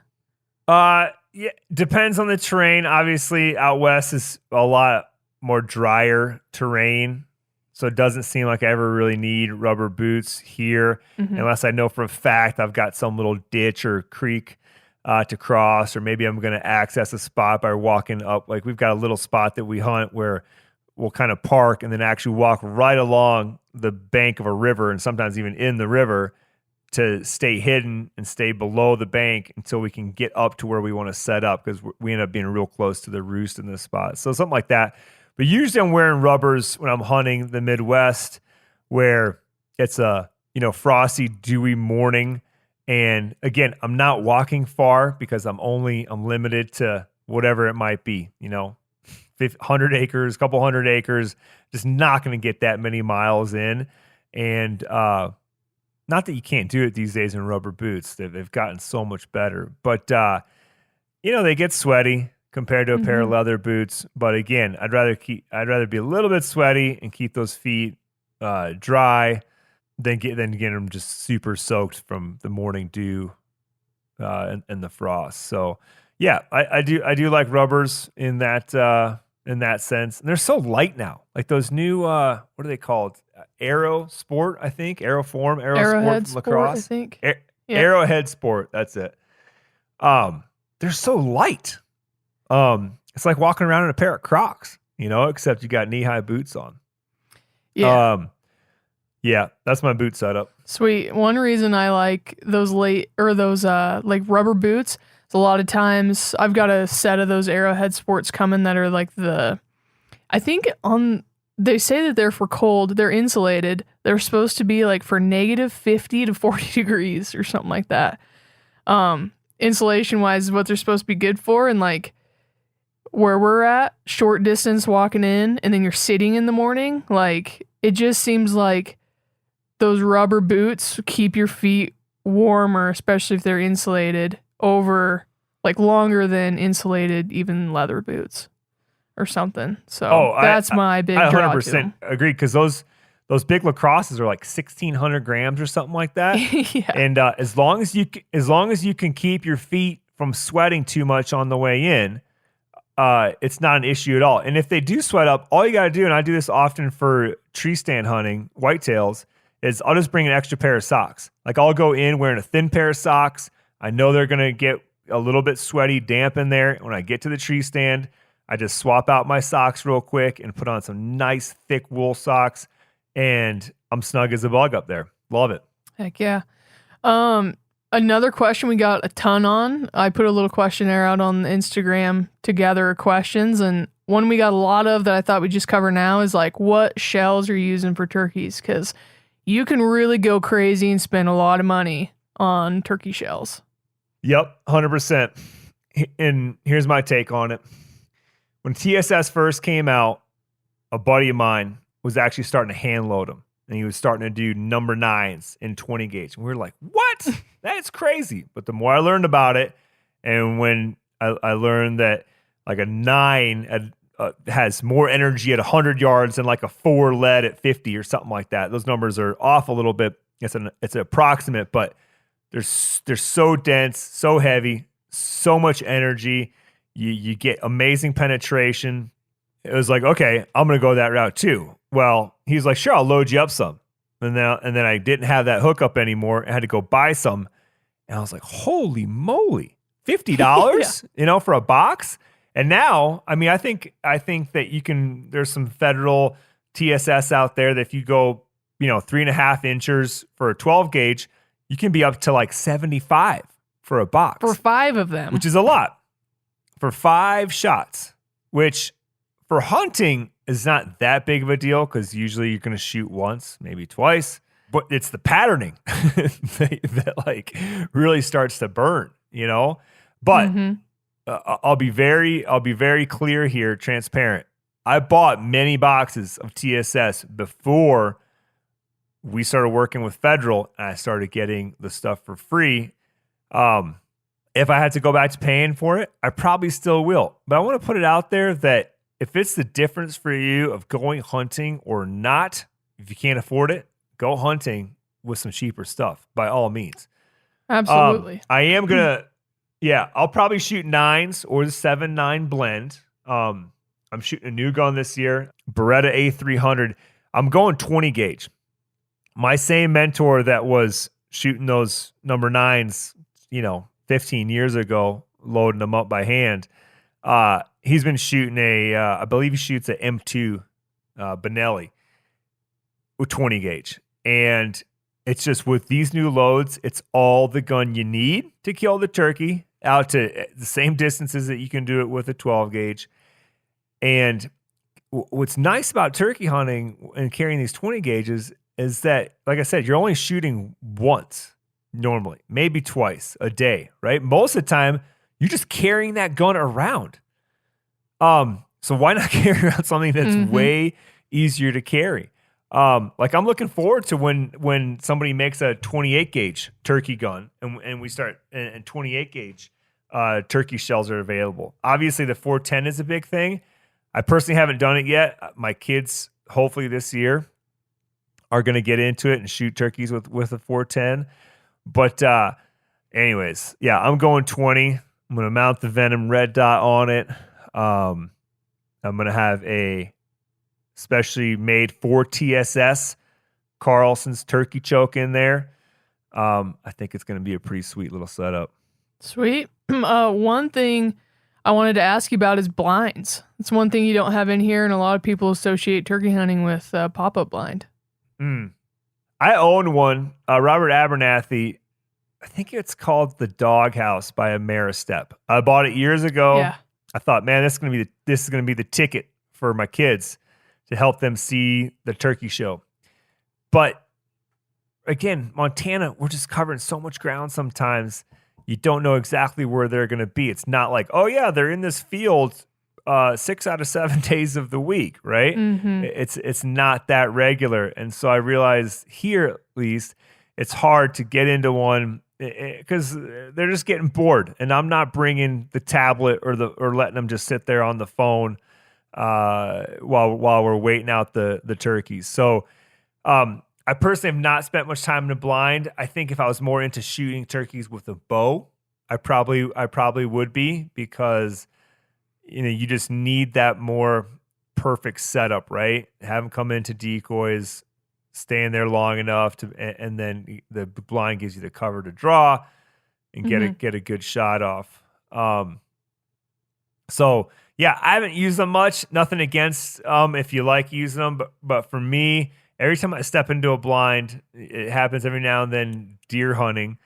Yeah, depends on the terrain. Obviously, out west is a lot more drier terrain. So it doesn't seem like I ever really need rubber boots here, unless I know for a fact I've got some little ditch or creek to cross, or maybe I'm going to access a spot by walking up. Like we've got a little spot that we hunt where we'll kind of park and then actually walk right along the bank of a river, and sometimes even in the river, to stay hidden and stay below the bank until we can get up to where we want to set up, because we end up being real close to the roost in this spot. So something like that. But usually I'm wearing rubbers when I'm hunting the Midwest, where it's a frosty, dewy morning. And again, I'm not walking far because I'm limited to whatever it might be, 100 acres, couple 100 acres, just not going to get that many miles in. And not that you can't do it these days in rubber boots. They've gotten so much better. But, they get sweaty compared to a pair of leather boots. But again, I'd rather be a little bit sweaty and keep those feet dry than get them just super soaked from the morning dew and the frost. So yeah, I do like rubbers in that sense. And they're so light now. Like those new what are they called? Aero Sport, I think. Arrowhead Sport lacrosse. I think. Arrowhead Sport, that's it. They're so light. It's like walking around in a pair of Crocs, except you got knee-high boots on. Yeah. Yeah, that's my boot setup. Sweet. One reason I like those like rubber boots is a lot of times I've got a set of those Arrowhead Sports coming that are like they say that they're for cold. They're insulated. They're supposed to be like for negative 50 to 40 degrees or something like that. Insulation wise is what they're supposed to be good for. And like where we're at, short distance walking in, and then you're sitting in the morning, like it just seems like those rubber boots keep your feet warmer, especially if they're insulated, over like longer than insulated even leather boots or something. So that's my big draw. I 100% agree, because those big lacrosses are like 1,600 grams or something like that. Yeah. And as long as you can keep your feet from sweating too much on the way in, it's not an issue at all. And if they do sweat up, all you got to do, and I do this often for tree stand hunting, whitetails, is I'll just bring an extra pair of socks. Like I'll go in wearing a thin pair of socks. I know they're going to get a little bit sweaty, damp in there. When I get to the tree stand, I just swap out my socks real quick and put on some nice thick wool socks, and I'm snug as a bug up there. Love it. Heck yeah. Another question we got a ton on. I put a little questionnaire out on Instagram to gather questions, and one we got a lot of that I thought we'd just cover now is like, what shells are you using for turkeys? Because you can really go crazy and spend a lot of money on turkey shells. Yep, 100%. And here's my take on it. When TSS first came out, a buddy of mine was actually starting to hand load them. And he was starting to do number 9s in 20 gauge. And we were like, what? That's crazy. But the more I learned about it, and when I learned that like a 9 has more energy at 100 yards than like a 4 lead at 50 or something like that. Those numbers are off a little bit. It's an approximate, but they're so dense, so heavy, so much energy. You get amazing penetration. It was like, okay, I'm going to go that route too. Well, he's like, sure, I'll load you up some. And then I didn't have that hookup anymore. I had to go buy some. And I was like, holy moly, $50, Yeah. For a box. And now, I mean, I think that there's some federal TSS out there that if you go, 3.5 inches for a 12 gauge, you can be up to like 75 for a box. For 5 of them. Which is a lot. For 5 shots, which for hunting is not that big of a deal, because usually you're going to shoot once, maybe twice. But it's the patterning that like really starts to burn, But I'll be very clear here, transparent. I bought many boxes of TSS before we started working with Federal, and I started getting the stuff for free. If I had to go back to paying for it, I probably still will. But I want to put it out there that if it's the difference for you of going hunting or not, if you can't afford it, go hunting with some cheaper stuff by all means. Absolutely. I am going to, I'll probably shoot 9s or the 7.9 blend. I'm shooting a new gun this year, Beretta A300. I'm going 20 gauge. My same mentor that was shooting those number 9s, 15 years ago, loading them up by hand, he's been shooting I believe he shoots a M2 Benelli with 20 gauge. And it's just with these new loads, it's all the gun you need to kill the turkey out to the same distances that you can do it with a 12 gauge. And what's nice about turkey hunting and carrying these 20 gauges is that, like I said, you're only shooting once normally, maybe twice a day, right? Most of the time, you're just carrying that gun around. So why not carry around something that's way easier to carry? Like I'm looking forward to when somebody makes a 28 gauge turkey gun and we start and 28 gauge turkey shells are available. Obviously, the 410 is a big thing. I personally haven't done it yet. My kids, hopefully this year, are going to get into it and shoot turkeys with a 410. But anyways, I'm going 20. I'm going to mount the Venom red dot on it. I'm going to have a specially made for TSS Carlson's turkey choke in there. I think it's going to be a pretty sweet little setup. Sweet. One thing I wanted to ask you about is blinds. It's one thing you don't have in here, and a lot of people associate turkey hunting with pop-up blind. I own one. Robert Abernathy, I think it's called the Doghouse by Ameristep. I bought it years ago. Yeah. I thought, man, this is gonna be the ticket for my kids to help them see the turkey show. But again, Montana, we're just covering so much ground sometimes. You don't know exactly where they're going to be. It's not like, oh yeah, they're in this field 6 out of 7 days of the week, right? It's not that regular. And so I realized here, at least, it's hard to get into one because they're just getting bored. And I'm not bringing the tablet or letting them just sit there on the phone while we're waiting out the turkeys. So I personally have not spent much time in a blind. I think if I was more into shooting turkeys with a bow, I probably would be, because you just need that more perfect setup, right? Have them come into decoys, stay in there long enough and then the blind gives you the cover to draw and get a good shot off. So yeah, I haven't used them much. Nothing against if you like using them, but for me, every time I step into a blind, it happens every now and then, deer hunting,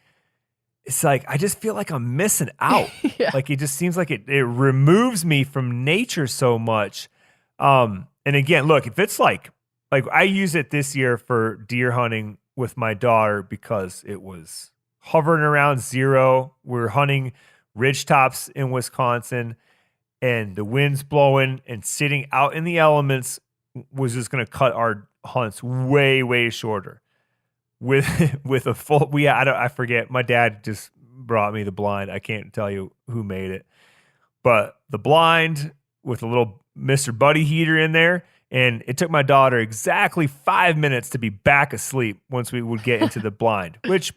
it's like I just feel like I'm missing out. Yeah. Like it just seems like it removes me from nature so much. And again, look, if it's like I use it this year for deer hunting with my daughter because it was hovering around 0. We're hunting ridge tops in Wisconsin and the wind's blowing, and sitting out in the elements was just going to cut our hunts way, way shorter. With a full, I forget. My dad just brought me the blind. I can't tell you who made it, but the blind with a little Mr. Buddy heater in there, and it took my daughter exactly 5 minutes to be back asleep once we would get into the blind, which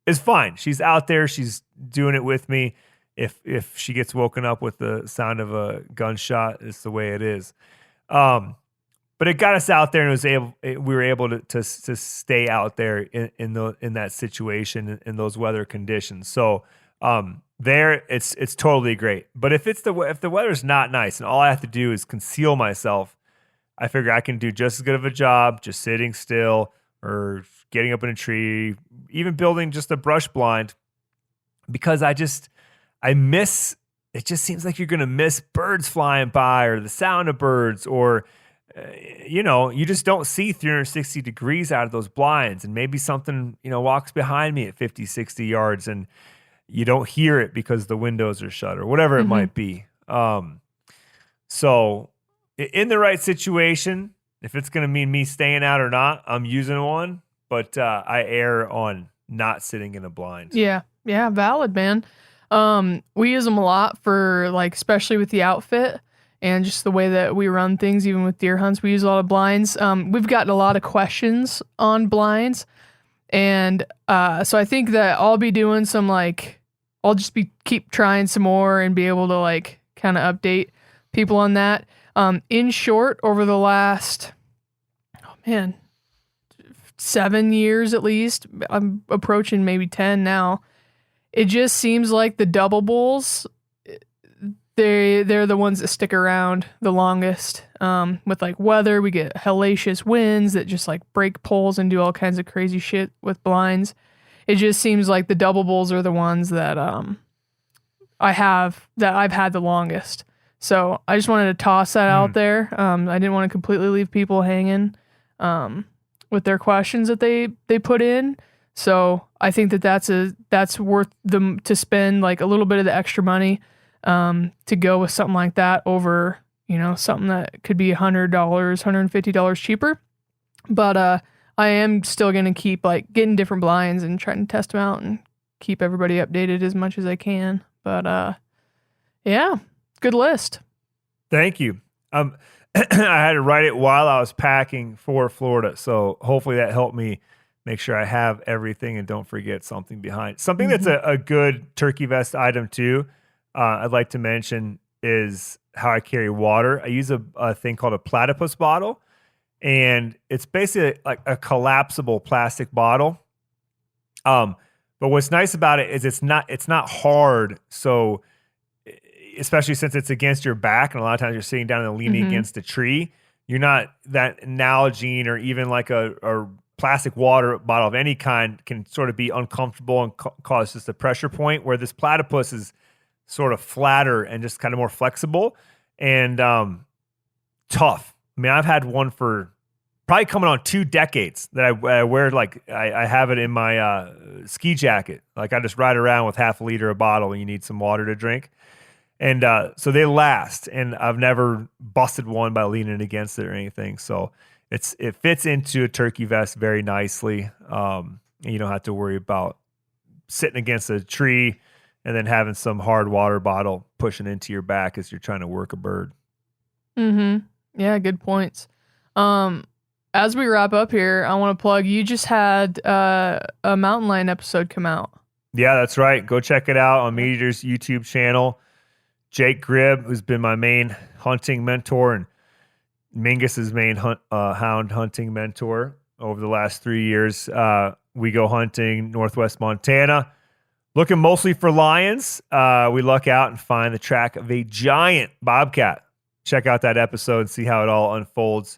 is fine. She's out there. She's doing it with me. If she gets woken up with the sound of a gunshot, it's the way it is. But it got us out there, and we were able to stay out there in that situation in those weather conditions. So there, it's totally great. But if the weather's not nice and all I have to do is conceal myself, I figure I can do just as good of a job just sitting still or getting up in a tree, even building just a brush blind, because I miss. It just seems like you're going to miss birds flying by or the sound of birds, or you just don't see 360 degrees out of those blinds, and maybe something, walks behind me at 50, 60 yards and you don't hear it because the windows are shut or whatever it might be. So in the right situation, if it's going to mean me staying out or not, I'm using one, but I err on not sitting in a blind. Yeah, valid, man. We use them a lot for like, especially with the outfit and just the way that we run things, even with deer hunts, we use a lot of blinds. We've gotten a lot of questions on blinds. And so I think that I'll be doing some I'll just keep trying some more and be able to kind of update people on that. In short, over the last, 7 years at least, I'm approaching maybe 10 now. It just seems like the double bulls, they're the ones that stick around the longest. With weather, we get hellacious winds that just break poles and do all kinds of crazy shit with blinds. It just seems like the double bulls are the ones that I've had the longest. So I just wanted to toss that out there. I didn't want to completely leave people hanging with their questions that they put in. So I think that's worth them to spend a little bit of the extra money to go with something like that over, something that could be $100, $150 cheaper. But I am still going to keep getting different blinds and trying to test them out and keep everybody updated as much as I can. But yeah, good list. Thank you. I had to write it while I was packing for Florida. So hopefully that helped me make sure I have everything and don't forget something behind. Something that's a good turkey vest item too, I'd like to mention is how I carry water. I use a thing called a platypus bottle, and it's basically like a collapsible plastic bottle. But what's nice about it is it's not hard. So especially since it's against your back, and a lot of times you're sitting down and leaning against a tree, you're not that Nalgene or even a plastic water bottle of any kind can sort of be uncomfortable and cause just a pressure point, where this platypus is sort of flatter and just kind of more flexible and tough. I mean, I've had one for probably coming on 2 decades that I wear. I have it in my ski jacket. I just ride around with half a liter a bottle when you need some water to drink. And so they last, and I've never busted one by leaning against it or anything. So it fits into a turkey vest very nicely. And you don't have to worry about sitting against a tree and then having some hard water bottle pushing into your back as you're trying to work a bird. Yeah, good points. As we wrap up here, I want to plug, you just had a mountain lion episode come out. Yeah, that's right. Go check it out on Meat Eater's YouTube channel. Jake Gribb, who's been my main hunting mentor and Mingus's main hound hunting mentor over the last 3 years. We go hunting northwest Montana, looking mostly for lions. We luck out and find the track of a giant bobcat. Check out that episode and see how it all unfolds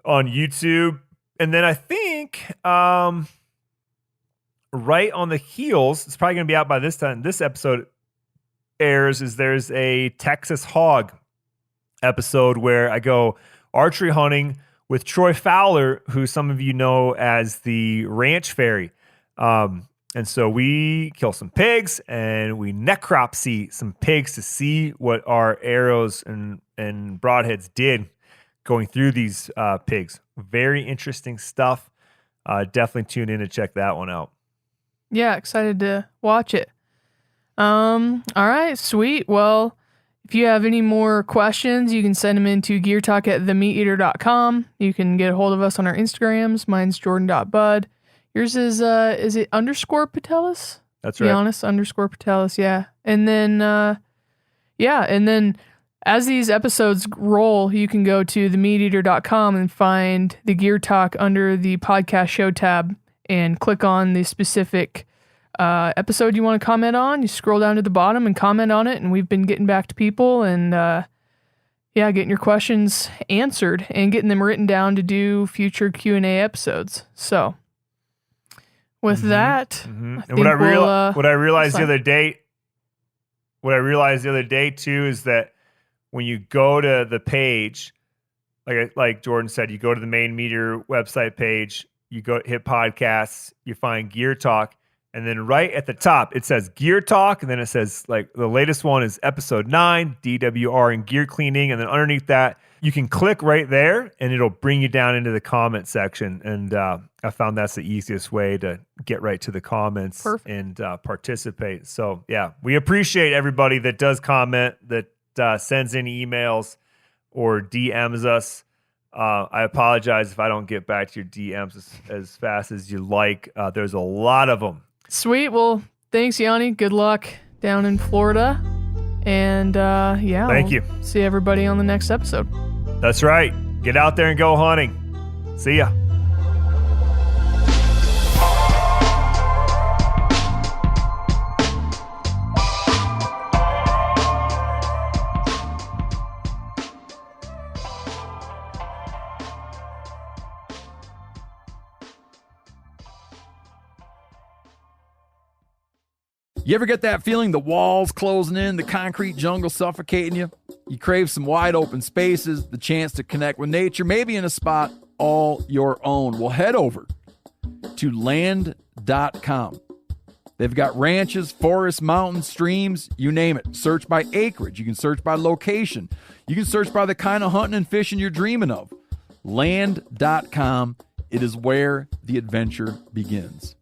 on YouTube. And then I think right on the heels, it's probably going to be out by this time this episode airs, is there's a Texas hog episode where I go archery hunting with Troy Fowler, who some of you know as the Ranch Fairy. And so we kill some pigs and we necropsy some pigs to see what our arrows and broadheads did going through these pigs. Very interesting stuff. Definitely tune in to check that one out. Yeah, excited to watch it. All right, sweet. Well, if you have any more questions, you can send them into geartalk@themeateater.com. You can get a hold of us on our Instagrams. Mine's jordan.bud. Yours is it _Patelis? That's right. Be honest, _Patelis, yeah. And then, and then as these episodes roll, you can go to themeateater.com and find the Gear Talk under the podcast show tab and click on the specific episode you want to comment on. You scroll down to the bottom and comment on it, and we've been getting back to people and getting your questions answered and getting them written down to do future Q&A episodes. So with that, and what I realized the other day too is that when you go to the page, like Jordan said, you go to the main Meteor website page, you go hit podcasts, you find Gear Talk, And then right at the top, it says Gear Talk. And then it says, like, the latest one is episode 9, DWR and gear cleaning. And then underneath that, you can click right there and it'll bring you down into the comment section. And I found that's the easiest way to get right to the comments. Perfect. And participate. So, yeah, we appreciate everybody that does comment, that sends in emails or DMs us. I apologize if I don't get back to your DMs as fast as you like. There's a lot of them. Sweet. Well, thanks, Yanni. Good luck down in Florida. And yeah, Thank you. See everybody on the next episode. That's right. Get out there and go hunting. See ya. You ever get that feeling the walls closing in, the concrete jungle suffocating you? You crave some wide open spaces, the chance to connect with nature, maybe in a spot all your own. Well, head over to land.com. They've got ranches, forests, mountains, streams, you name it. Search by acreage. You can search by location. You can search by the kind of hunting and fishing you're dreaming of. Land.com. It is where the adventure begins.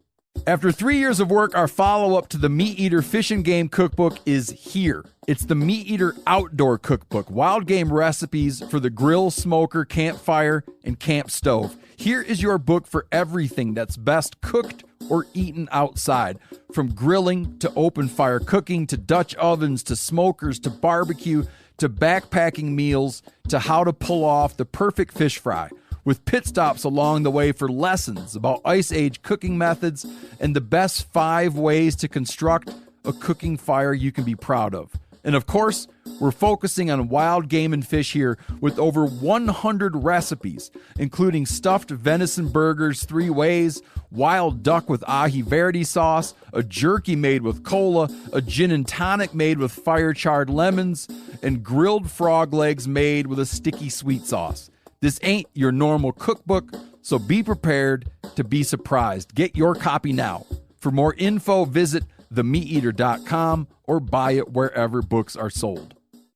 After 3 years of work, our follow-up to the Meat Eater Fish and Game Cookbook is here. It's the Meat Eater Outdoor Cookbook, wild game recipes for the grill, smoker, campfire, and camp stove. Here is your book for everything that's best cooked or eaten outside. From grilling to open fire cooking to Dutch ovens to smokers to barbecue to backpacking meals to how to pull off the perfect fish fry, with pit stops along the way for lessons about Ice Age cooking methods and the best 5 ways to construct a cooking fire you can be proud of. And of course, we're focusing on wild game and fish here with over 100 recipes, including stuffed venison burgers 3 ways, wild duck with ahi verde sauce, a jerky made with cola, a gin and tonic made with fire-charred lemons, and grilled frog legs made with a sticky sweet sauce. This ain't your normal cookbook, so be prepared to be surprised. Get your copy now. For more info, visit themeateater.com or buy it wherever books are sold.